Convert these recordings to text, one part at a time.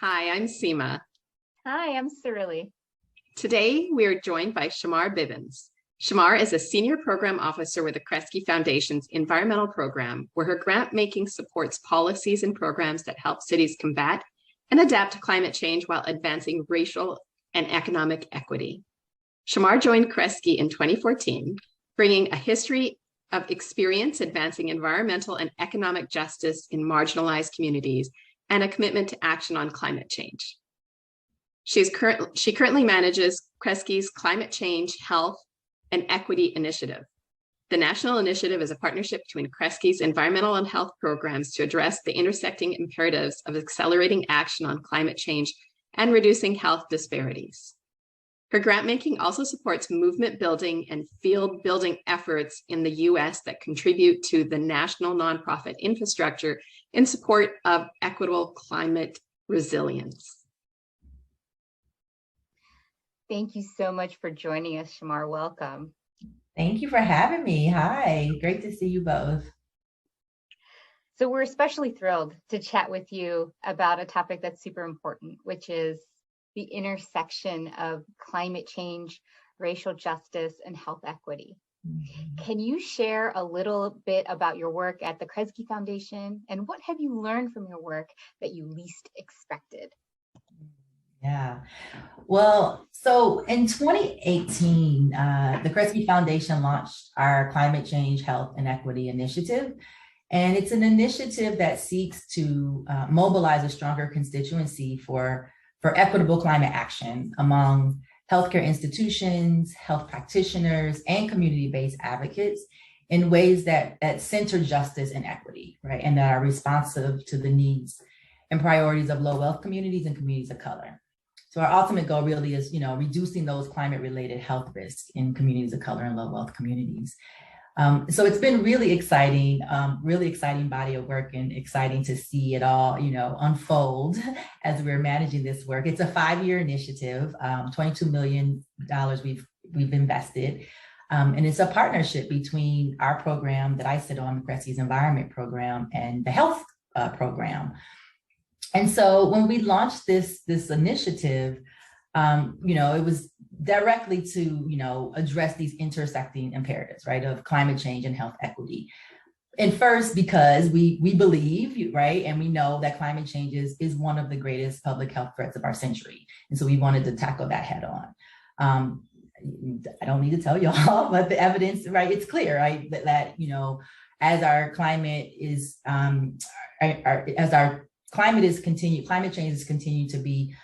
Hi, I'm Seema. Hi, I'm Cyrilli. Today, we are joined by Shamar Bibbins. Shamar is a senior program officer with the Kresge Foundation's environmental program, where her grant making supports policies and programs that help cities combat and adapt to climate change while advancing racial and economic equity. Shamar joined Kresge in 2014, bringing a history of experience advancing environmental and economic justice in marginalized communities and a commitment to action on climate change. She currently manages Kresge's Climate Change, Health, and Equity Initiative. The national initiative is a partnership between Kresge's environmental and health programs to address the intersecting imperatives of accelerating action on climate change and reducing health disparities. Her grant making also supports movement building and field building efforts in the US that contribute to the national nonprofit infrastructure in support of equitable climate resilience. Thank you so much for joining us, Shamar. Welcome. Thank you for having me. Hi, great to see you both. So we're especially thrilled to chat with you about a topic that's super important, which is the intersection of climate change, racial justice, and health equity. Mm-hmm. Can you share a little bit about your work at the Kresge Foundation, and what have you learned from your work that you least expected? Yeah, well, so in 2018, the Kresge Foundation launched our Climate Change, Health, and Equity Initiative. And it's an initiative that seeks to mobilize a stronger constituency for equitable climate action among healthcare institutions, health practitioners, and community-based advocates in ways that center justice and equity, right? And that are responsive to the needs and priorities of low-wealth communities and communities of color. So our ultimate goal really is, reducing those climate-related health risks in communities of color and low-wealth communities. So it's been really exciting body of work, and exciting to see it all, unfold as we're managing this work. It's a 5-year initiative, $22 million we've invested. And it's a partnership between our program that I sit on, Kresge's Environment Program, and the Health Program. And so when we launched this initiative, it was directly to, address these intersecting imperatives, right, of climate change and health equity. And first, because we believe, right, and we know that climate change is one of the greatest public health threats of our century. And so we wanted to tackle that head on. I don't need to tell y'all, but the evidence, right, it's clear, right, that as our climate is, climate change is continuing to be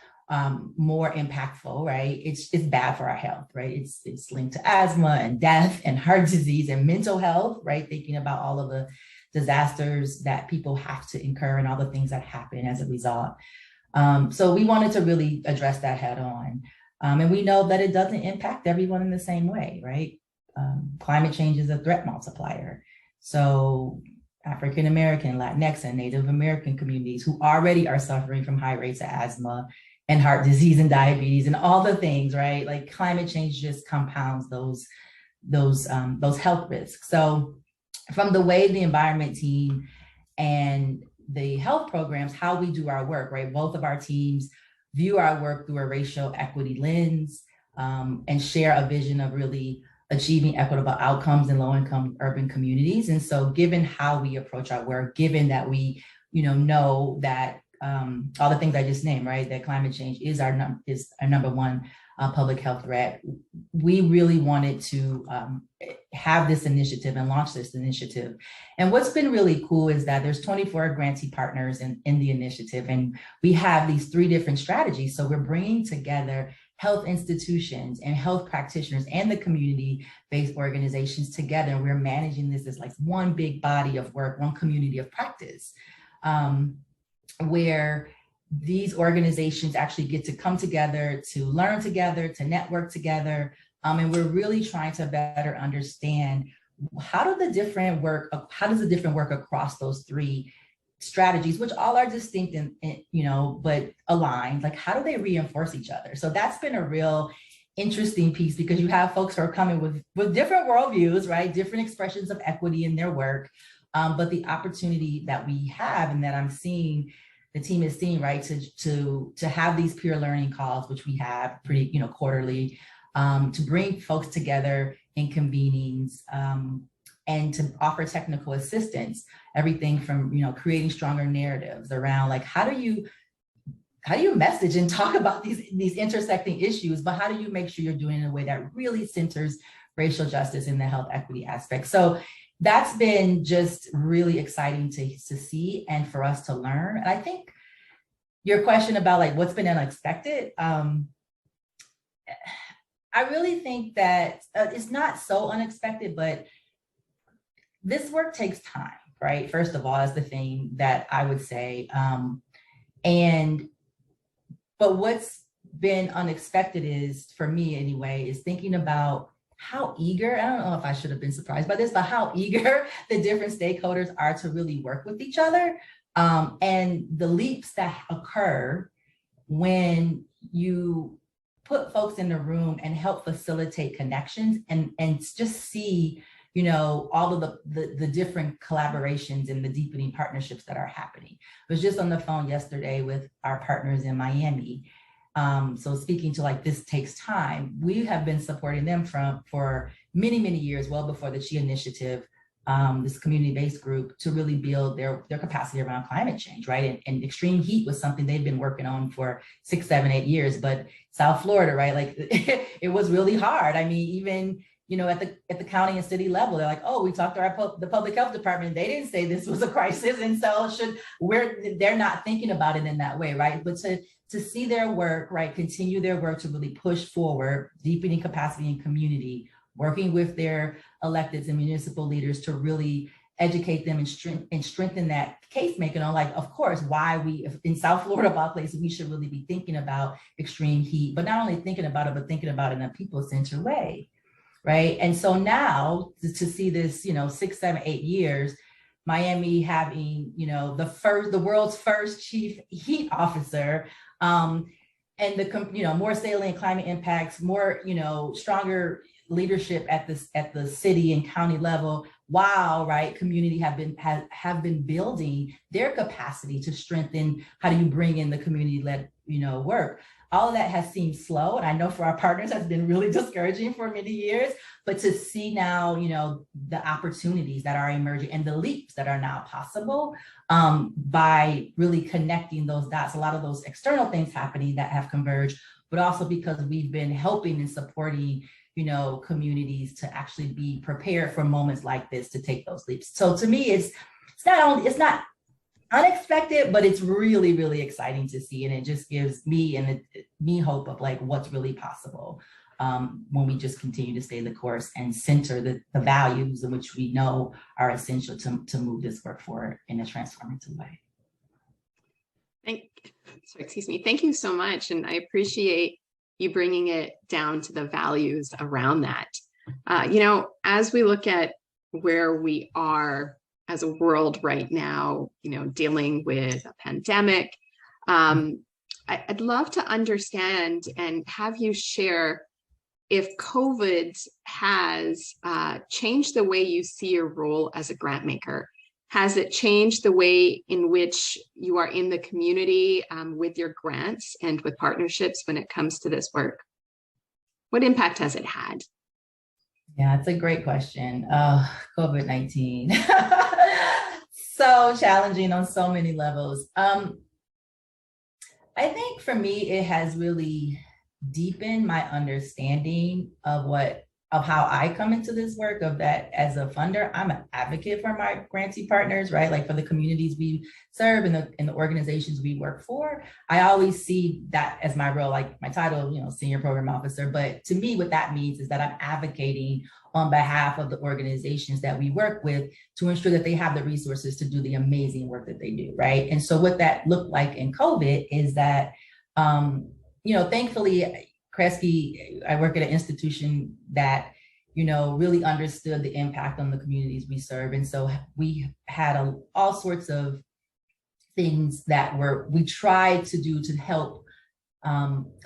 more impactful, right? It's bad for our health, right? It's linked to asthma and death and heart disease and mental health, right? Thinking about all of the disasters that people have to incur and all the things that happen as a result. So we wanted to really address that head on. And we know that it doesn't impact everyone in the same way, right? Climate change is a threat multiplier. So African American, Latinx, and Native American communities who already are suffering from high rates of asthma and heart disease and diabetes and all the things, right? Like climate change just compounds those health risks. So from the way the environment team and the health programs, how we do our work, right? Both of our teams view our work through a racial equity lens and share a vision of really achieving equitable outcomes in low-income urban communities. And so given how we approach our work, given that we know that all the things I just named, right, that climate change is our number one public health threat, we really wanted to have this initiative and launch this initiative. And what's been really cool is that there's 24 grantee partners in the initiative, and we have these 3 different strategies. So we're bringing together health institutions and health practitioners and the community-based organizations together. And we're managing this as like one big body of work, one community of practice, where these organizations actually get to come together, to learn together, to network together. And we're really trying to better understand how does the different work across those 3 strategies, which all are distinct and but aligned, like how do they reinforce each other? So that's been a real interesting piece, because you have folks who are coming with different worldviews, right? Different expressions of equity in their work. But the opportunity that we have and that I'm seeing the team has seen, right, to have these peer learning calls, which we have pretty, quarterly, to bring folks together in convenings, and to offer technical assistance, everything from, creating stronger narratives around like, how do you message and talk about these intersecting issues, but how do you make sure you're doing it in a way that really centers racial justice in the health equity aspect? So that's been just really exciting to see and for us to learn. And I think your question about like what's been unexpected, I really think that it's not so unexpected, but this work takes time, right? First of all, is the thing that I would say. But what's been unexpected is, for me anyway, is thinking about how eager, I don't know if I should have been surprised by this, but how eager the different stakeholders are to really work with each other. And the leaps that occur when you put folks in the room and help facilitate connections and just see, all of the different collaborations and the deepening partnerships that are happening. I was just on the phone yesterday with our partners in Miami. So speaking to like, this takes time. We have been supporting them for many, many years, well before the Chi Initiative, this community-based group, to really build their capacity around climate change, right? And extreme heat was something they've been working on for 6, 7, 8 years, but South Florida, right? Like it was really hard. I mean, even, at the county and city level, they're like, oh, we talked to the public health department. They didn't say this was a crisis. And so they're not thinking about it in that way, right? But to see their work, right, continue their work to really push forward, deepening capacity in community, working with their electeds and municipal leaders to really educate them and strengthen that case making on, like, of course, why in South Florida, of all places, we should really be thinking about extreme heat, but not only thinking about it, but thinking about it in a people-centered way. Right. And so now to see this, 6, 7, 8 years, Miami having, the world's first chief heat officer, and more salient climate impacts, more, stronger leadership at the city and county level, while, right, community have been building their capacity to strengthen. How do you bring in the community-led, work? All of that has seemed slow. And I know for our partners has been really discouraging for many years, but to see now, the opportunities that are emerging and the leaps that are now possible, by really connecting those dots, a lot of those external things happening that have converged, but also because we've been helping and supporting, communities to actually be prepared for moments like this, to take those leaps. So to me, it's not unexpected, but it's really, really exciting to see. And it just gives me hope of like what's really possible when we just continue to stay the course and center the values in which we know are essential to move this work forward in a transformative way. Thank you so much. And I appreciate you bringing it down to the values around that. As we look at where we are as a world right now, dealing with a pandemic, I'd love to understand and have you share if COVID has changed the way you see your role as a grant maker. Has it changed the way in which you are in the community with your grants and with partnerships when it comes to this work? What impact has it had? Yeah, it's a great question. COVID-19. So challenging on so many levels. I think for me, it has really deepened my understanding of how I come into this work, of that as a funder. I'm an advocate for my grantee partners, right? Like for the communities we serve and the organizations we work for. I always see that as my role, like my title, senior program officer. But to me, what that means is that I'm advocating on behalf of the organizations that we work with to ensure that they have the resources to do the amazing work that they do, right? And so what that looked like in COVID is that, thankfully, Kresge, I work at an institution that, really understood the impact on the communities we serve. And so we had all sorts of things that we tried to do to help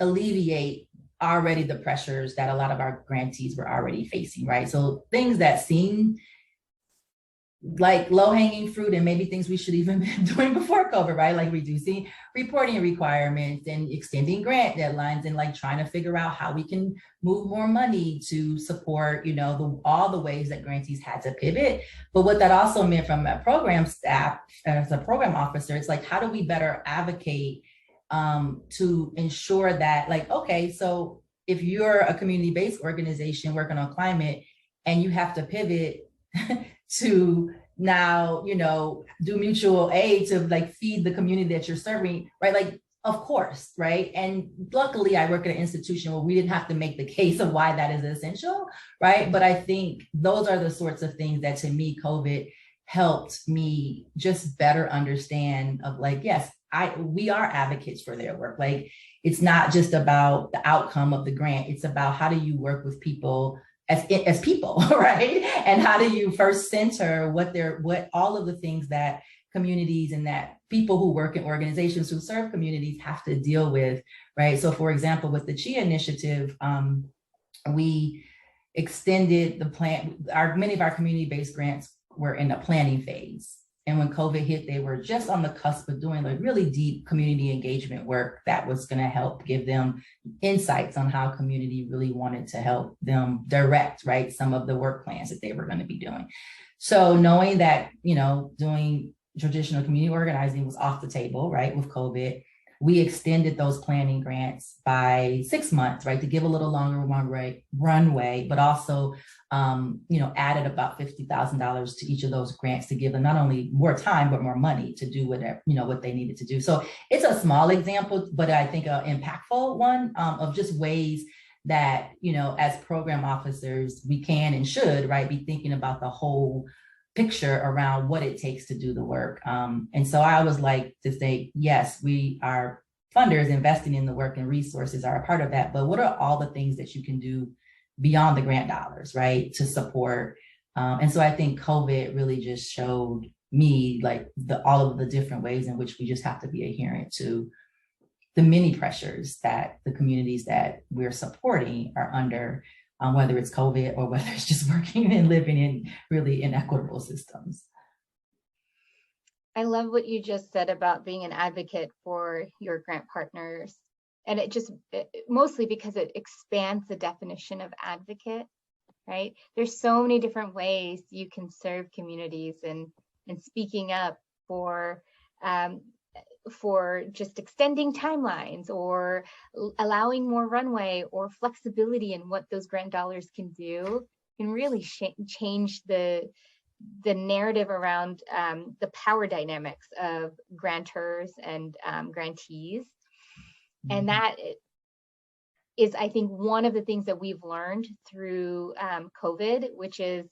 alleviate already the pressures that a lot of our grantees were already facing, right? So things that seem like low-hanging fruit and maybe things we should even been doing before COVID, right? Like reducing reporting requirements and extending grant deadlines and like trying to figure out how we can move more money to support, all the ways that grantees had to pivot. But what that also meant from a program staff, as a program officer, it's like, how do we better advocate to ensure that, like, okay, so if you're a community-based organization working on climate and you have to pivot to now, do mutual aid to like feed the community that you're serving, right? Like, of course, right? And luckily I work at an institution where we didn't have to make the case of why that is essential, right? But I think those are the sorts of things that, to me, COVID helped me just better understand of like, yes, we are advocates for their work. Like, it's not just about the outcome of the grant. It's about how do you work with people as people, right? And how do you first center what all of the things that communities and that people who work in organizations who serve communities have to deal with, right? So for example, with the CHIA initiative, we extended the plan. Many of our community-based grants were in the planning phase. And when COVID hit, they were just on the cusp of doing like really deep community engagement work that was going to help give them insights on how community really wanted to help them direct, right, some of the work plans that they were going to be doing. So knowing that, doing traditional community organizing was off the table, right, with COVID, we extended those planning grants by 6 months, right, to give a little longer runway, but also, added about $50,000 to each of those grants to give them not only more time, but more money to do whatever, what they needed to do. So it's a small example, but I think an impactful one of just ways that, as program officers, we can and should, right, be thinking about the whole picture around what it takes to do the work. And so I always like to say, yes, we are funders investing in the work, and resources are a part of that. But what are all the things that you can do beyond the grant dollars, right, to support? And so I think COVID really just showed me like all of the different ways in which we just have to be adherent to the many pressures that the communities that we're supporting are under, whether it's COVID or whether it's just working and living in really inequitable systems. I love what you just said about being an advocate for your grant partners. And mostly because it expands the definition of advocate, right? There's so many different ways you can serve communities, and speaking up for just extending timelines or allowing more runway or flexibility in what those grant dollars can do can really change the narrative around the power dynamics of grantors and grantees. And that is, I think, one of the things that we've learned through COVID, which is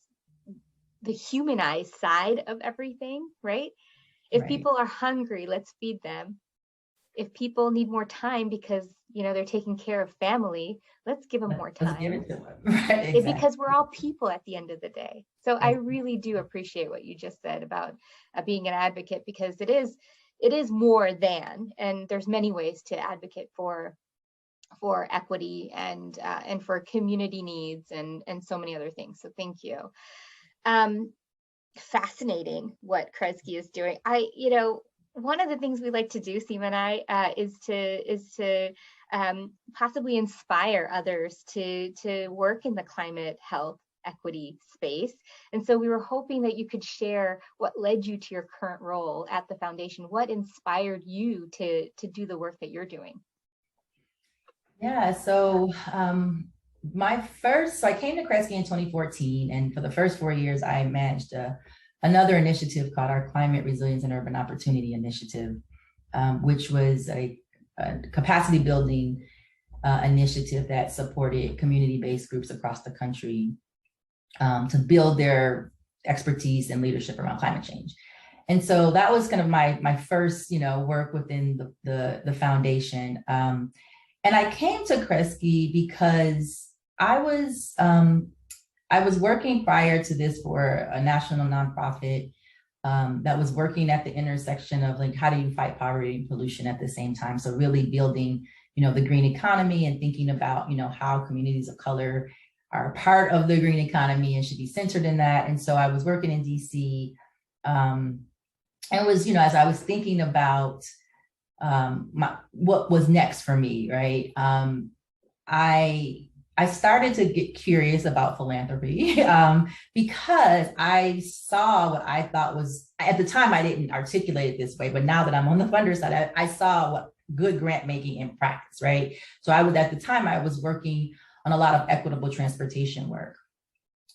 the humanized side of everything, right? If people are hungry, let's feed them. If people need more time because, they're taking care of family, let's give them more time. Let's give it to them. Right, exactly. Because we're all people at the end of the day. So I really do appreciate what you just said about being an advocate, because it is more than, and there's many ways to advocate for equity and for community needs and so many other things. So thank you. Fascinating what Kresge is doing. One of the things we like to do, Seema and I, is to possibly inspire others to work in the climate, health, equity space. And so we were hoping that you could share what led you to your current role at the foundation. What inspired you to do the work that you're doing? Yeah, so I came to Kresge in 2014, and for the first 4 years, I managed another initiative called our Climate Resilience and Urban Opportunity Initiative, which was a capacity building initiative that supported community-based groups across the country to build their expertise and leadership around climate change. And so that was kind of my first, work within the foundation. And I came to Kresge because I was working prior to this for a national nonprofit that was working at the intersection of like, how do you fight poverty and pollution at the same time? So really building, the green economy and thinking about, how communities of color are part of the green economy and should be centered in that. And so I was working in DC And was, as I was thinking about what was next for me, right? I started to get curious about philanthropy because I saw what I thought was, at the time I didn't articulate it this way, but now that I'm on the funder side, I saw what good grant making in practice, right? So at the time I was working on a lot of equitable transportation work,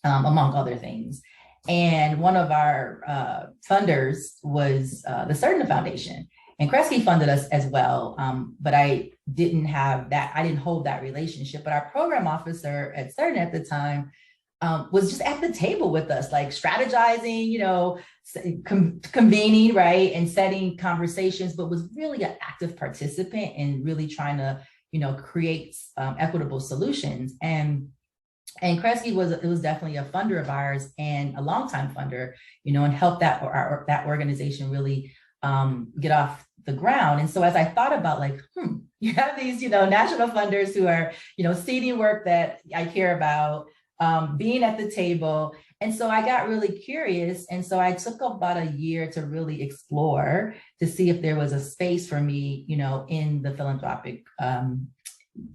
among other things. And one of our funders was the Certain Foundation. And Kresge funded us as well, but I didn't hold that relationship. But our program officer at Certain at the time was just at the table with us, like strategizing, convening, right, and setting conversations, but was really an active participant in really trying to, create equitable solutions. And Kresge was definitely a funder of ours and a longtime funder, and helped that organization really get off the ground. And so as I thought about you have these, national funders who are, seeding work that I care about, being at the table. And so I got really curious. And so I took about a year to really explore to see if there was a space for me, in the philanthropic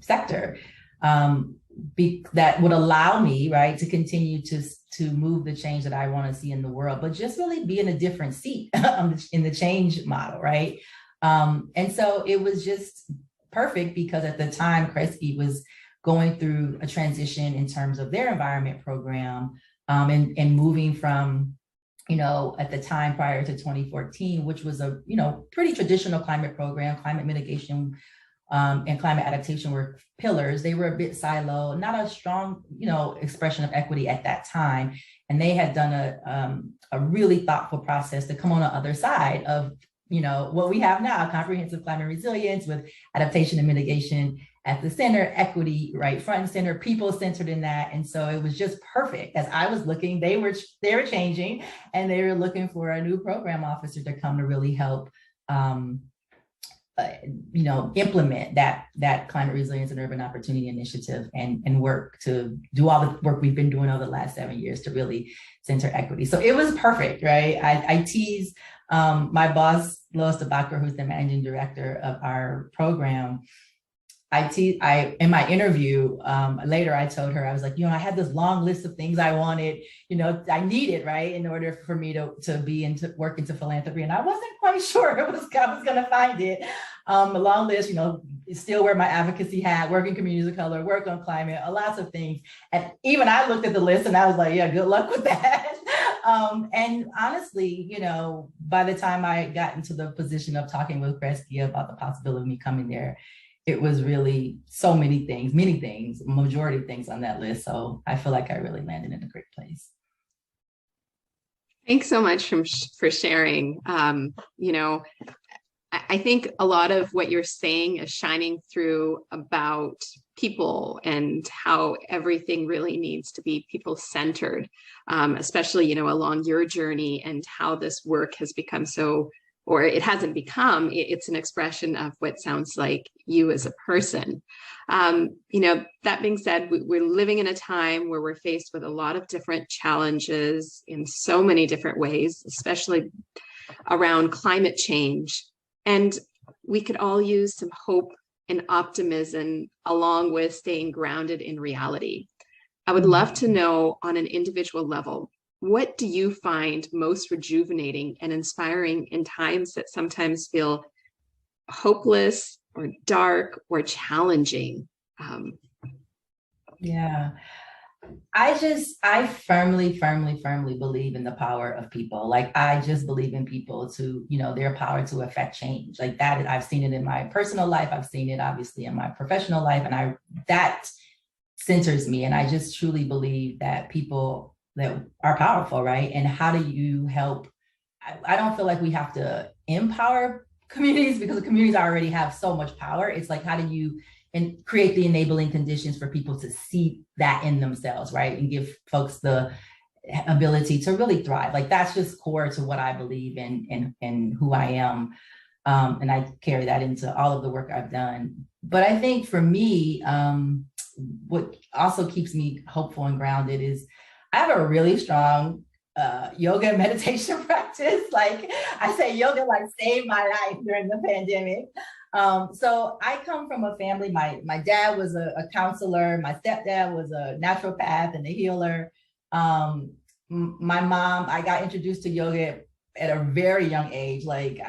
sector. That would allow me, right, to continue to move the change that I want to see in the world, but just really be in a different seat in the change model, right? And so it was just perfect because at the time, Kresge was going through a transition in terms of their environment program, and moving from, at the time prior to 2014, which was a, pretty traditional climate program, climate mitigation and climate adaptation were pillars. They were a bit siloed, not a strong, expression of equity at that time. And they had done a really thoughtful process to come on the other side of, what we have now, comprehensive climate resilience with adaptation and mitigation at the center, equity, right, front and center, people centered in that. And so it was just perfect. As I was looking, they were changing, and they were looking for a new program officer to come to really help implement that climate resilience and urban opportunity initiative and work to do all the work we've been doing over the last 7 years to really center equity. So it was perfect, right? I tease my boss, Lois DeBacher, who's the managing director of our program. In my interview later, I told her, I was like, I had this long list of things I wanted, I needed, right, in order for me to work into philanthropy. And I wasn't quite sure I was going to find it. A long list, still wear my advocacy hat, work in communities of color, work on climate, lots of things. And even I looked at the list and I was like, yeah, good luck with that. And honestly, by the time I got into the position of talking with Kresge about the possibility of me coming there, it was really so many things, majority of things on that list. So I feel like I really landed in a great place. Thanks so much for sharing. I think a lot of what you're saying is shining through about people and how everything really needs to be people-centered, especially, along your journey and how this work has become or it hasn't become, it's an expression of what sounds like you as a person. That being said, we're living in a time where we're faced with a lot of different challenges in so many different ways, especially around climate change. And we could all use some hope and optimism along with staying grounded in reality. I would love to know on an individual level, what do you find most rejuvenating and inspiring in times that sometimes feel hopeless or dark or challenging? Yeah, I firmly believe in the power of people. Like, I just believe in people to, their power to affect change. Like that, I've seen it in my personal life. I've seen it obviously in my professional life. And that centers me. And I just truly believe that people that are powerful, right? And how do you help? I don't feel like we have to empower communities because the communities already have so much power. It's like, how do you create the enabling conditions for people to see that in themselves, right? And give folks the ability to really thrive. Like, that's just core to what I believe in and who I am. And I carry that into all of the work I've done. But I think for me, what also keeps me hopeful and grounded is I have a really strong yoga and meditation practice. Like I say, yoga like saved my life during the pandemic. So I come from a family, my dad was a counselor, my stepdad was a naturopath and a healer. My mom, I got introduced to yoga at a very young age. Like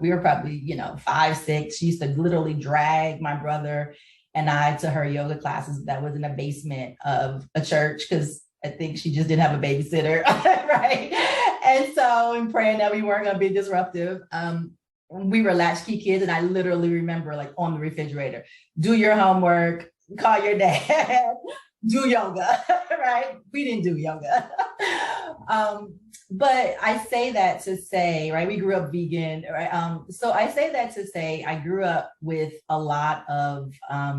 we were probably, 5, 6. She used to literally drag my brother and I to her yoga classes that was in the basement of a church, because I think she just didn't have a babysitter, right? And so, and praying that we weren't going to be disruptive. We were latchkey kids, and I literally remember, like, on the refrigerator, do your homework, call your dad, do yoga, right? We didn't do yoga. But I say that to say, right, we grew up vegan, right? So I say that to say I grew up with a lot of, a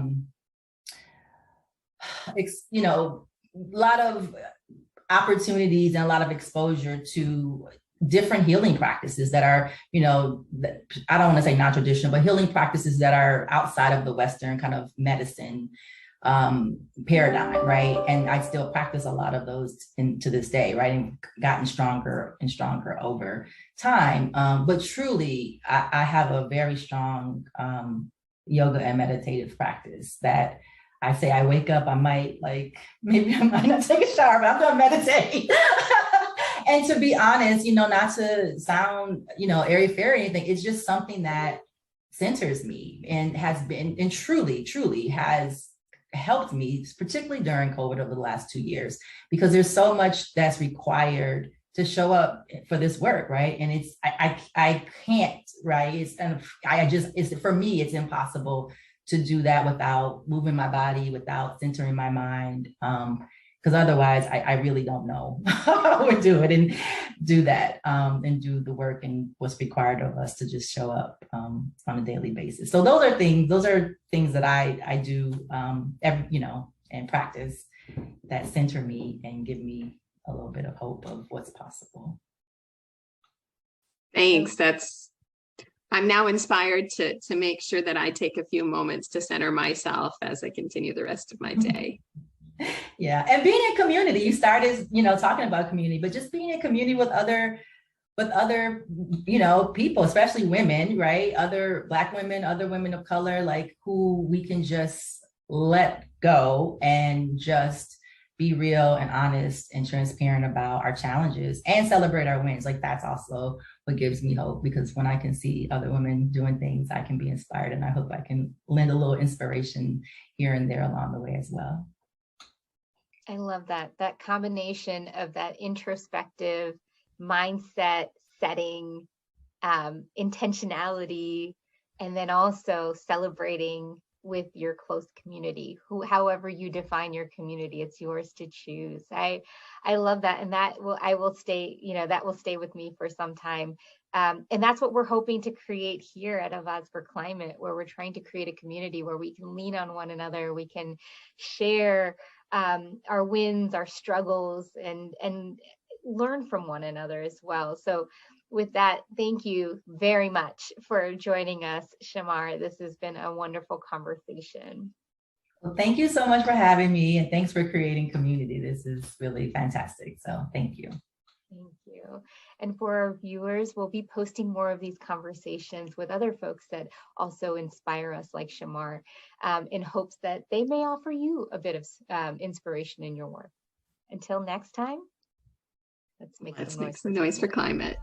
lot of opportunities and a lot of exposure to different healing practices that are, that, I don't want to say non-traditional, but healing practices that are outside of the Western kind of medicine paradigm, right? And I still practice a lot of those to this day, right? And gotten stronger and stronger over time. But truly, I have a very strong yoga and meditative practice that I say I wake up, maybe I might not take a shower, but I'm going to meditate. And to be honest, not to sound, airy-fairy or anything, it's just something that centers me and has been, and truly, truly has helped me, particularly during COVID over the last 2 years, because there's so much that's required to show up for this work, right? And it's, I can't, right? It's for me, it's impossible to do that without moving my body, without centering my mind. Because otherwise I really don't know how I would do it and do that and do the work and what's required of us to just show up on a daily basis. So those are things that I do and practice that center me and give me a little bit of hope of what's possible. Thanks. I'm now inspired to make sure that I take a few moments to center myself as I continue the rest of my day. Yeah. And being in community, you started, talking about community, but just being in community with other, people, especially women, right? Other Black women, other women of color, like who we can just let go and just be real and honest and transparent about our challenges and celebrate our wins. Like that's also what gives me hope, because when I can see other women doing things, I can be inspired, and I hope I can lend a little inspiration here and there along the way as well. I love that combination of that introspective mindset setting, intentionality, and then also celebrating with your close community, however you define your community, it's yours to choose. I love that. And that will stay with me for some time. And that's what we're hoping to create here at Avaaz for Climate, where we're trying to create a community where we can lean on one another, we can share our wins, our struggles, and learn from one another as well. So with that, thank you very much for joining us, Shamar. This has been a wonderful conversation. Well, thank you so much for having me, and thanks for creating community. This is really fantastic. So thank you. Thank you. And for our viewers, we'll be posting more of these conversations with other folks that also inspire us, like Shamar, in hopes that they may offer you a bit of inspiration in your work. Until next time, let's make some noise for climate.